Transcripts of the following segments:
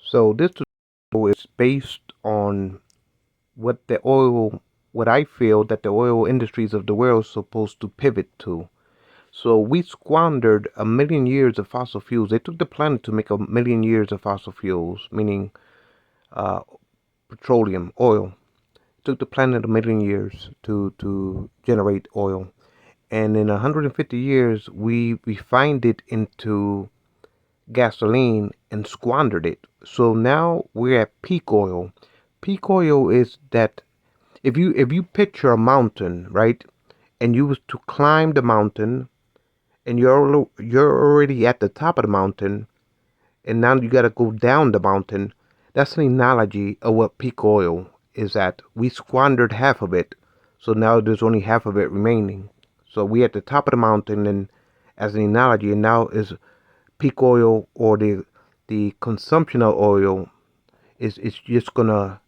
So this tutorial is based on what the oil, what I feel that the oil industries of the world is supposed to pivot to. So we squandered a million years of fossil fuels. They took the planet to make a million years of fossil fuels, meaning uh, petroleum, oil. It took the planet a million years to generate oil. And in 150 years, we refined it into gasoline and squandered it. So now we're at peak oil. Peak oil is that if you picture a mountain, right, and you was to climb the mountain, and you're already at the top of the mountain, and now you got to go down the mountain. That's an analogy of what peak oil is at. We squandered half of it, so now there's only half of it remaining. So we at the top of the mountain, and as an analogy, and now is peak oil, or the consumption of oil is just gonna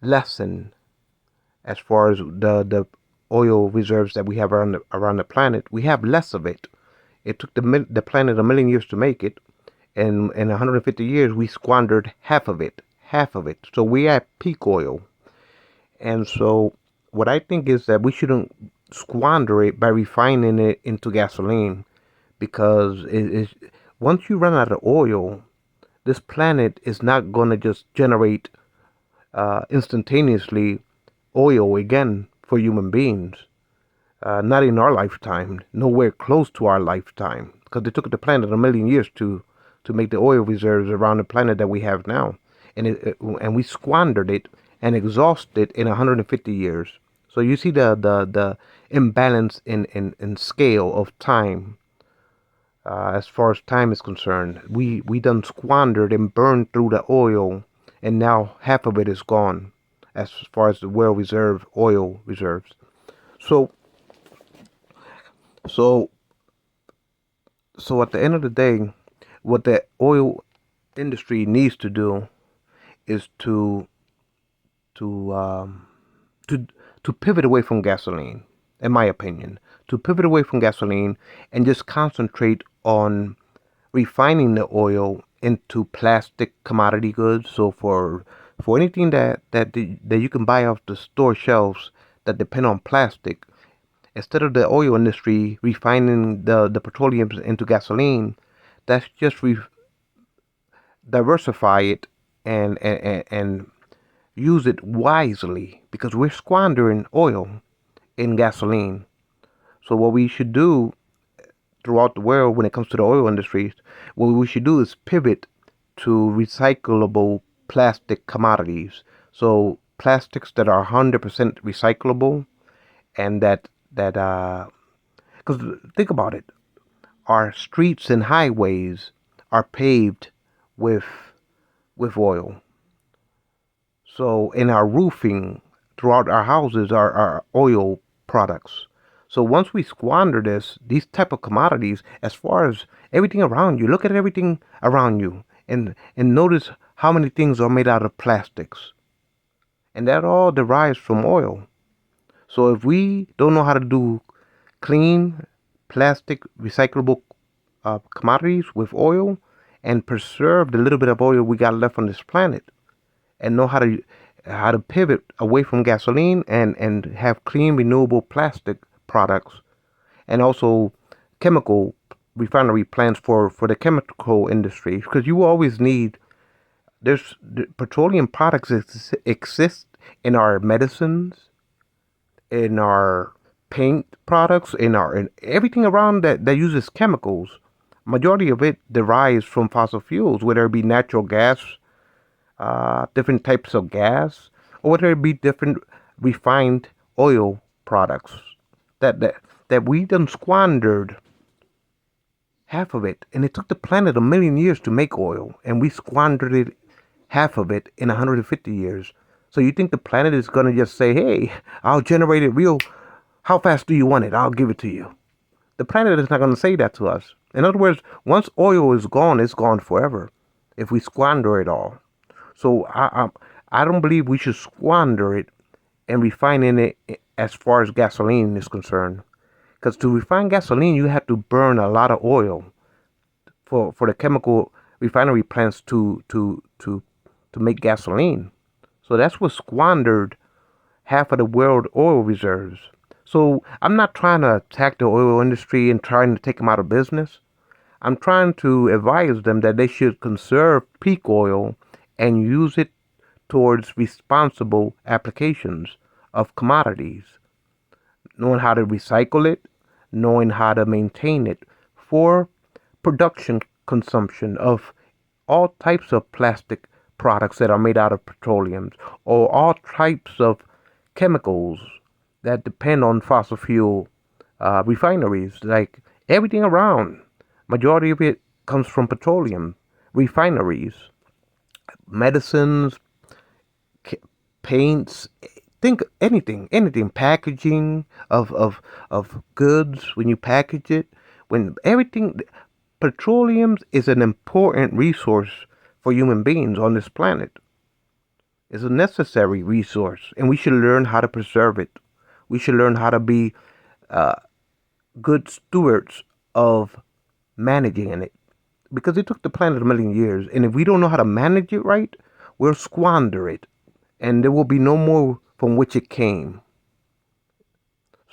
lessen as far as the oil reserves that we have around the planet. We have less of it. It took the planet a million years to make it, and in 150 years we squandered half of it. Half of it. So we are at peak oil, and so what I think is that we shouldn't squander it by refining it into gasoline, because once you run out of oil, this planet is not going to just generate instantaneously oil again for human beings. Not in our lifetime, nowhere close to our lifetime, because it took the planet a million years to make the oil reserves around the planet that we have now, and we squandered it and exhausted it in 150 years. So you see the imbalance in scale of time. As far as time is concerned, we done squandered and burned through the oil, and now half of it is gone, as far as the well reserved oil reserves. So so so at the end of the day, what the oil industry needs to do is to um, to to pivot away from gasoline, in my opinion, to pivot away from gasoline and just concentrate on refining the oil into plastic commodity goods. So for anything that you can buy off the store shelves that depend on plastic, instead of the oil industry refining the petroleum into gasoline, that's just diversify it and use it wisely, because we're squandering oil in gasoline. So what we should do throughout the world when it comes to the oil industries, what we should do is pivot to recyclable plastic commodities. So plastics that are 100% recyclable, and that because think about it, our streets and highways are paved with oil. So in our roofing throughout our houses are oil products. So once we squander these type of commodities, as far as everything around you, look at everything around you, and notice how many things are made out of plastics, and that all derives from oil. So if we don't know how to do clean plastic recyclable commodities with oil, and preserve the little bit of oil we got left on this planet, and know how to pivot away from gasoline and have clean renewable plastic products, and also chemical refinery plants for the chemical industry, because you always need, there's the petroleum products exist in our medicines, in our paint products, in everything around that uses chemicals. Majority of it derives from fossil fuels, whether it be natural gas, different types of gas, or whether it be different refined oil products that that that we done squandered half of it, and it took the planet a million years to make oil, and we squandered it half of it in 150 years. So you think the planet is gonna just say, "Hey, I'll generate it real. How fast do you want it? I'll give it to you." The planet is not gonna say that to us. In other words, once oil is gone, it's gone forever. If we squander it all. So I don't believe we should squander it and refining it as far as gasoline is concerned. Because to refine gasoline, you have to burn a lot of oil for the chemical refinery plants to make gasoline. So that's what squandered half of the world oil reserves. So I'm not trying to attack the oil industry and trying to take them out of business. I'm trying to advise them that they should conserve peak oil and use it towards responsible applications of commodities, knowing how to recycle it, knowing how to maintain it for production consumption of all types of plastic products that are made out of petroleum or all types of chemicals that depend on fossil fuel refineries, like everything around. Majority of it comes from petroleum refineries, medicines, paints, think anything, packaging of goods when you package it, when everything, petroleum is an important resource for human beings on this planet. It's a necessary resource, and we should learn how to preserve it. We should learn how to be good stewards of managing it, because it took the planet a million years, and if we don't know how to manage it right, we'll squander it, and there will be no more from which it came.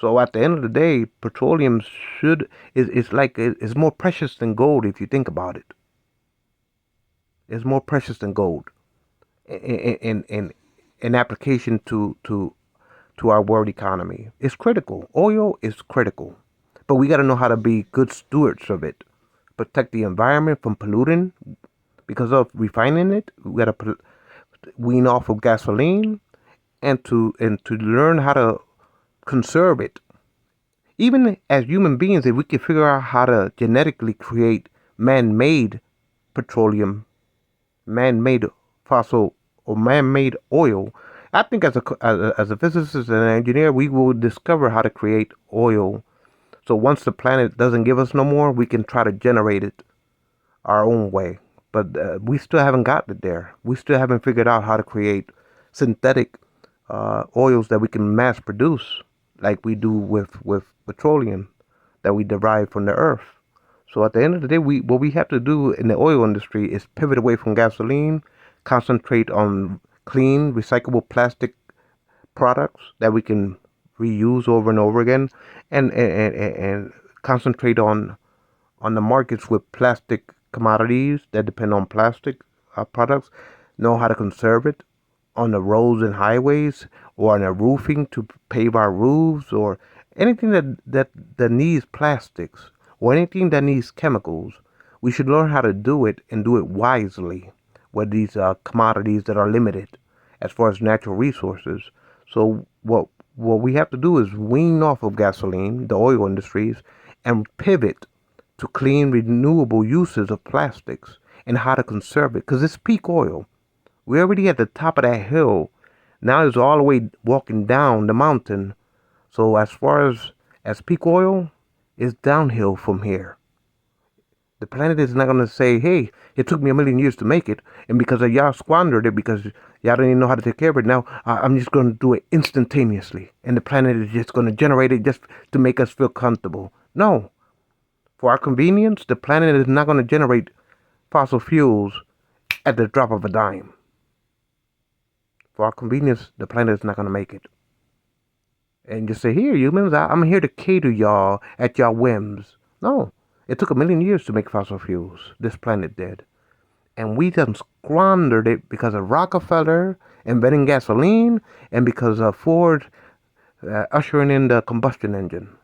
So at the end of the day, petroleum is more precious than gold if you think about it. It's more precious than gold in application to our world economy. It's critical. Oil is critical, but we got to know how to be good stewards of it. Protect the environment from polluting because of refining it. We got to wean off of gasoline and to learn how to conserve it. Even as human beings, if we can figure out how to genetically create man-made petroleum, man-made fossil or man-made oil, I think as a physicist and an engineer, we will discover how to create oil. So once the planet doesn't give us no more, we can try to generate it our own way. But we still haven't gotten it there. We still haven't figured out how to create synthetic oils that we can mass produce, like we do with petroleum that we derive from the earth. So at the end of the day, what we have to do in the oil industry is pivot away from gasoline, concentrate on clean, recyclable plastic products that we can reuse over and over again, and concentrate on the markets with plastic commodities that depend on plastic products, know how to conserve it on the roads and highways or on the roofing to pave our roofs, or anything that needs plastics or anything that needs chemicals. We should learn how to do it and do it wisely with these commodities that are limited as far as natural resources. So what we have to do is wean off of gasoline, the oil industries, and pivot to clean, renewable uses of plastics and how to conserve it. Because it's peak oil. We're already at the top of that hill. Now it's all the way walking down the mountain. So as far as peak oil, it's downhill from here. The planet is not going to say, hey, it took me a million years to make it, and because of y'all squandered it, because y'all didn't even know how to take care of it, now I'm just going to do it instantaneously. And the planet is just going to generate it just to make us feel comfortable. No. For our convenience, the planet is not going to generate fossil fuels at the drop of a dime. For our convenience, the planet is not going to make it. And just say, here, humans, I'm here to cater y'all at y'all whims. No. It took a million years to make fossil fuels. This planet did. And we done squandered it because of Rockefeller inventing gasoline and because of Ford ushering in the combustion engine.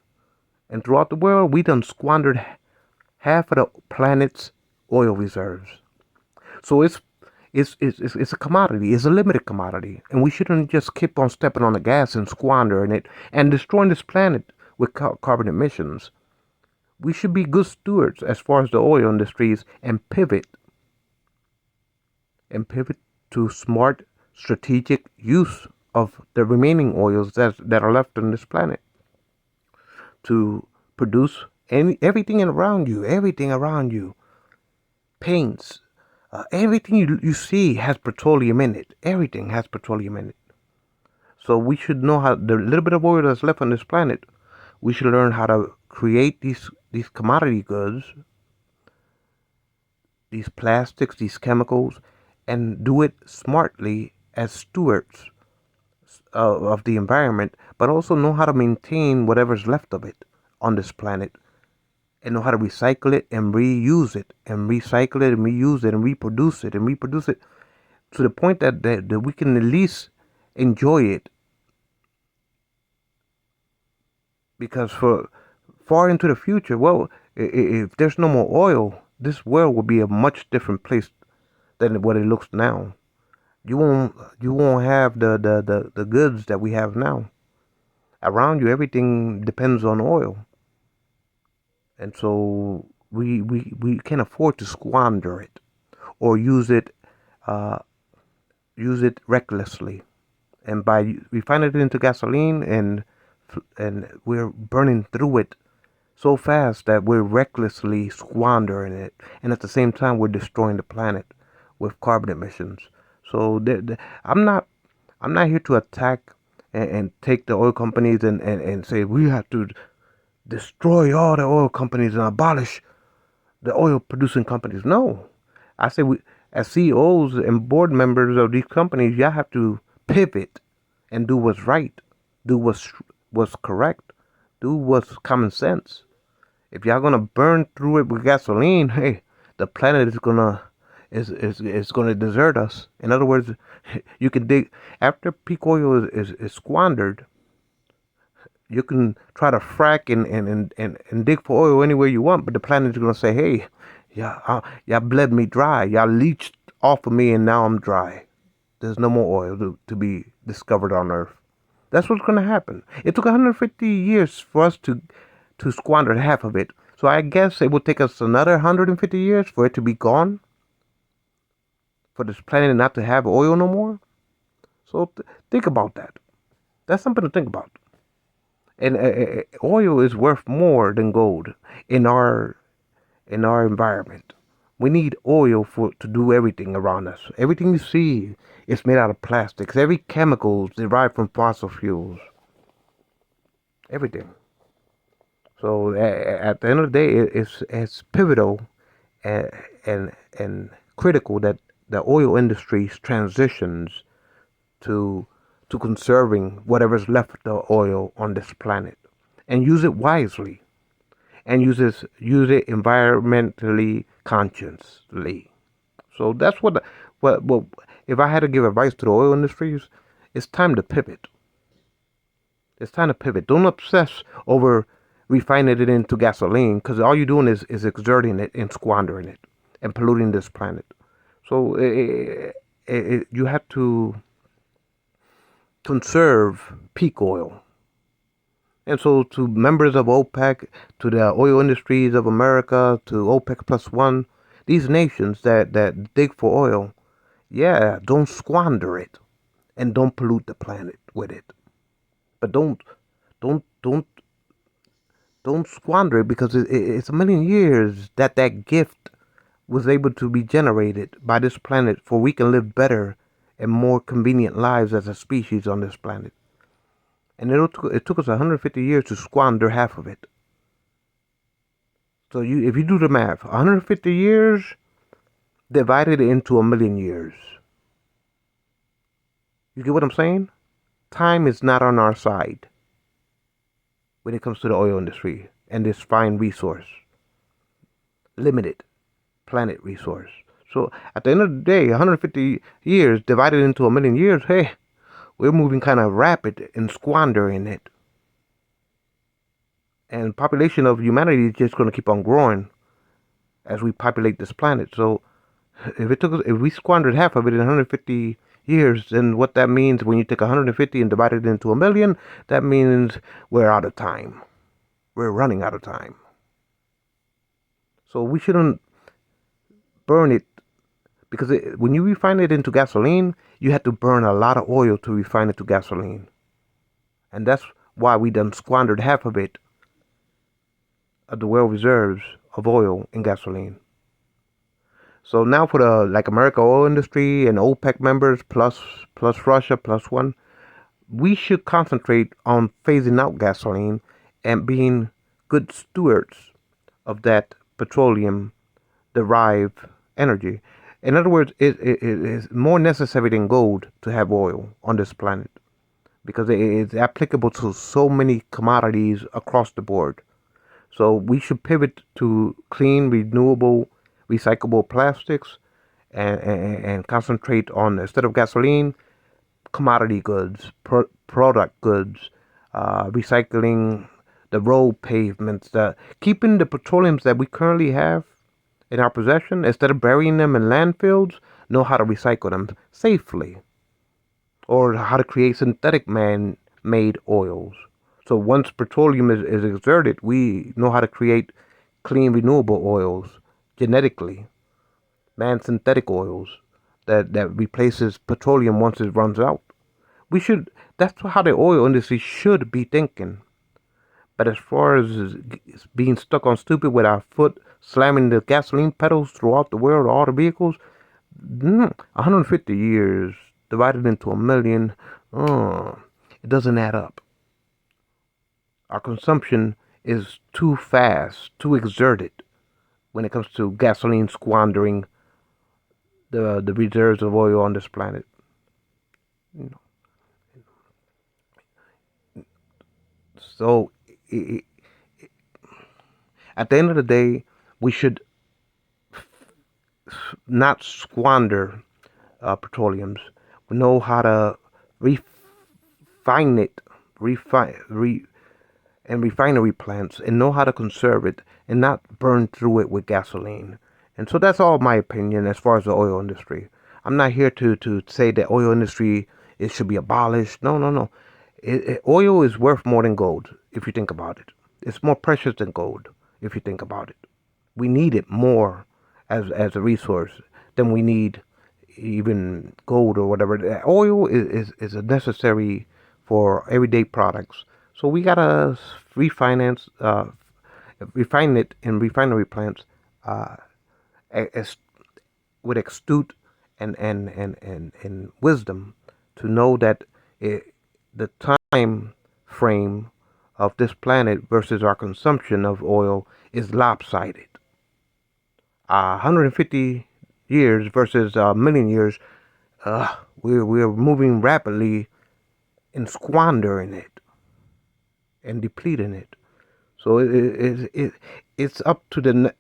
And throughout the world, we done squandered half of the planet's oil reserves. So it's a commodity. It's a limited commodity. And we shouldn't just keep on stepping on the gas and squandering it and destroying this planet with carbon emissions. We should be good stewards as far as the oil industries and pivot to smart strategic use of the remaining oils that are left on this planet to produce everything around you, paints, everything you see has petroleum in it. Everything has petroleum in it. So we should know how the little bit of oil that's left on this planet, we should learn how to create these commodity goods these plastics, these chemicals, and do it smartly as stewards of the environment, but also know how to maintain whatever's left of it on this planet and know how to recycle it and reuse it and recycle it and reuse it and reproduce it to the point that we can at least enjoy it. Because for far into the future, well, if there's no more oil, this world will be a much different place than what it looks now. You won't have the goods that we have now. Around you, everything depends on oil. And so we can't afford to squander it or uh, use it recklessly. And by refining it into gasoline and we're burning through it so fast that we're recklessly squandering it, and at the same time we're destroying the planet with carbon emissions. So I'm not here to attack and take the oil companies and say we have to destroy all the oil companies and abolish the oil producing companies. No, I say we, as CEOs and board members of these companies, y'all have to pivot and do what's right, do what's correct, do what's common sense. If y'all gonna burn through it with gasoline, hey, the planet is gonna desert us. In other words, you can dig after peak oil is squandered. You can try to frack and dig for oil anywhere you want, but the planet is gonna say, hey, y'all bled me dry. Y'all leached off of me, and now I'm dry. There's no more oil to be discovered on Earth. That's what's gonna happen. It took 150 years for us to squander half of it. So I guess it will take us another 150 years for it to be gone, for this planet not to have oil no more. So think about that. That's something to think about. And oil is worth more than gold in our environment. We need oil for to do everything around us. Everything you see is made out of plastics. Every chemical is derived from fossil fuels. Everything. So at the end of the day, it's pivotal and critical that the oil industry transitions to conserving whatever's left of the oil on this planet and use it wisely and use it environmentally consciously. So that's what if I had to give advice to the oil industries, it's time to pivot. It's time to pivot. Don't obsess over refining it into gasoline because all you're doing is exerting it and squandering it and polluting this planet. So you have to conserve peak oil. And so to members of OPEC, to the oil industries of America, to OPEC plus one, these nations that dig for oil, yeah, don't squander it and don't pollute the planet with it. But don't don't don't squander it because it's a million years that gift was able to be generated by this planet for we can live better and more convenient lives as a species on this planet. And it took us 150 years to squander half of it. So if you do the math, 150 years divided into a million years. You get what I'm saying? Time is not on our side when it comes to the oil industry and this fine resource, limited planet resource. So at the end of the day, 150 years divided into a million years, hey, we're moving kind of rapid and squandering it. And population of humanity is just going to keep on growing as we populate this planet. So if we squandered half of it in 150 years, then what that means when you take 150 and divide it into a million, that means we're out of time. We're running out of time. So we shouldn't burn it because when you refine it into gasoline, you have to burn a lot of oil to refine it to gasoline. And that's why we done squandered half of it, of the world reserves of oil and gasoline. So now for the America oil industry and OPEC members plus Russia plus one, we should concentrate on phasing out gasoline and being good stewards of that petroleum derived energy. In other words, it is more necessary than gold to have oil on this planet because it is applicable to so many commodities across the board. So we should pivot to clean, renewable, recyclable plastics and concentrate on, instead of gasoline, commodity goods, product goods, recycling the road pavements, keeping the petroleums that we currently have in our possession, instead of burying them in landfills, know how to recycle them safely, or how to create synthetic man-made oils. So once petroleum is exerted, we know how to create clean, renewable oils genetically, synthetic oils that replaces petroleum once it runs out. We should. That's how the oil industry should be thinking. But as far as being stuck on stupid with our foot slamming the gasoline pedals throughout the world, all the vehicles, 150 years divided into a million, it doesn't add up. Our consumption is too fast, too exerted when it comes to gasoline squandering the reserves of oil on this planet. You know. So at the end of the day, we should not squander petroleums. We know how to refine it, and refinery plants, and know how to conserve it and not burn through it with gasoline. And so that's all my opinion as far as the oil industry. I'm not here to say that oil industry, it should be abolished. No, no, no. Oil is worth more than gold if you think about it. It's more precious than gold if you think about it. We need it more as a resource than we need even gold or whatever. Oil is a necessary for everyday products. So we gotta refine it in refinery plants, as, with astute and wisdom, to know that the time frame of this planet versus our consumption of oil is lopsided. 150 years versus a million years, we're moving rapidly and squandering it and depleting it. So it's up to the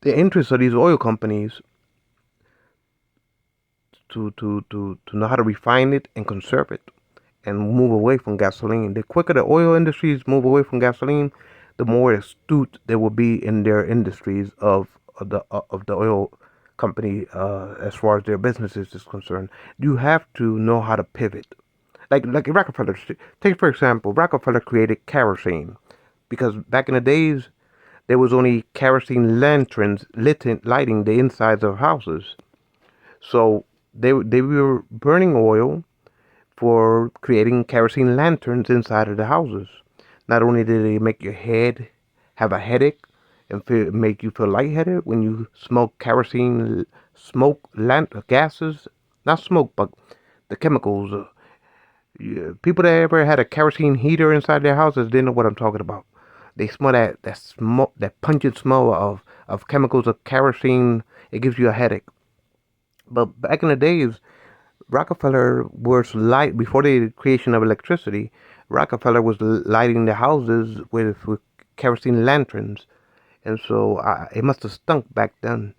interests of these oil companies to know how to refine it and conserve it and move away from gasoline. The quicker the oil industries move away from gasoline, the more astute they will be in their industries of the oil company, as far as their businesses is concerned. You have to know how to pivot. Like Rockefeller. Take for example, Rockefeller created kerosene because back in the days there was only kerosene lanterns lighting the insides of houses. So they were burning oil for creating kerosene lanterns inside of the houses. Not only did they make your head have a headache and make you feel lightheaded when you smoke kerosene gases, not smoke, but the chemicals. People that ever had a kerosene heater inside their houses didn't know what I'm talking about. They smell that smoke, that pungent smell of chemicals of kerosene. It gives you a headache. But back in the days, Rockefeller was before the creation of electricity. Rockefeller was lighting the houses with kerosene lanterns, and so it must have stunk back then,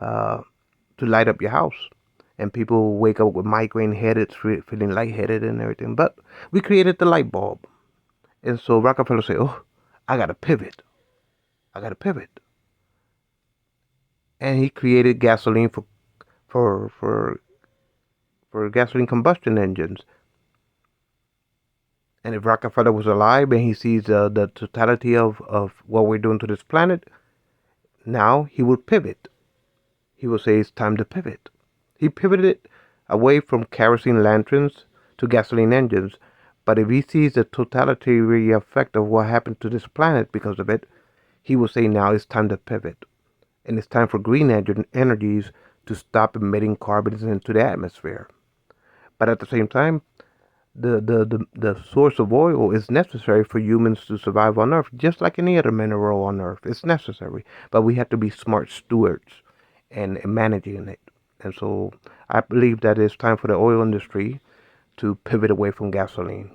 to light up your house. And people wake up with migraine headaches, feeling lightheaded and everything. But we created the light bulb. And so Rockefeller said, oh, I got to pivot. I got to pivot. And he created gasoline for gasoline combustion engines. And if Rockefeller was alive and he sees the totality of what we're doing to this planet, now he would pivot. He will say it's time to pivot. He pivoted away from kerosene lanterns to gasoline engines. But if he sees the totality effect of what happened to this planet because of it, he will say now it's time to pivot. And it's time for green energies to stop emitting carbons into the atmosphere. But at the same time, the source of oil is necessary for humans to survive on Earth, just like any other mineral on Earth. It's necessary. But we have to be smart stewards and managing it. And so I believe that it's time for the oil industry to pivot away from gasoline.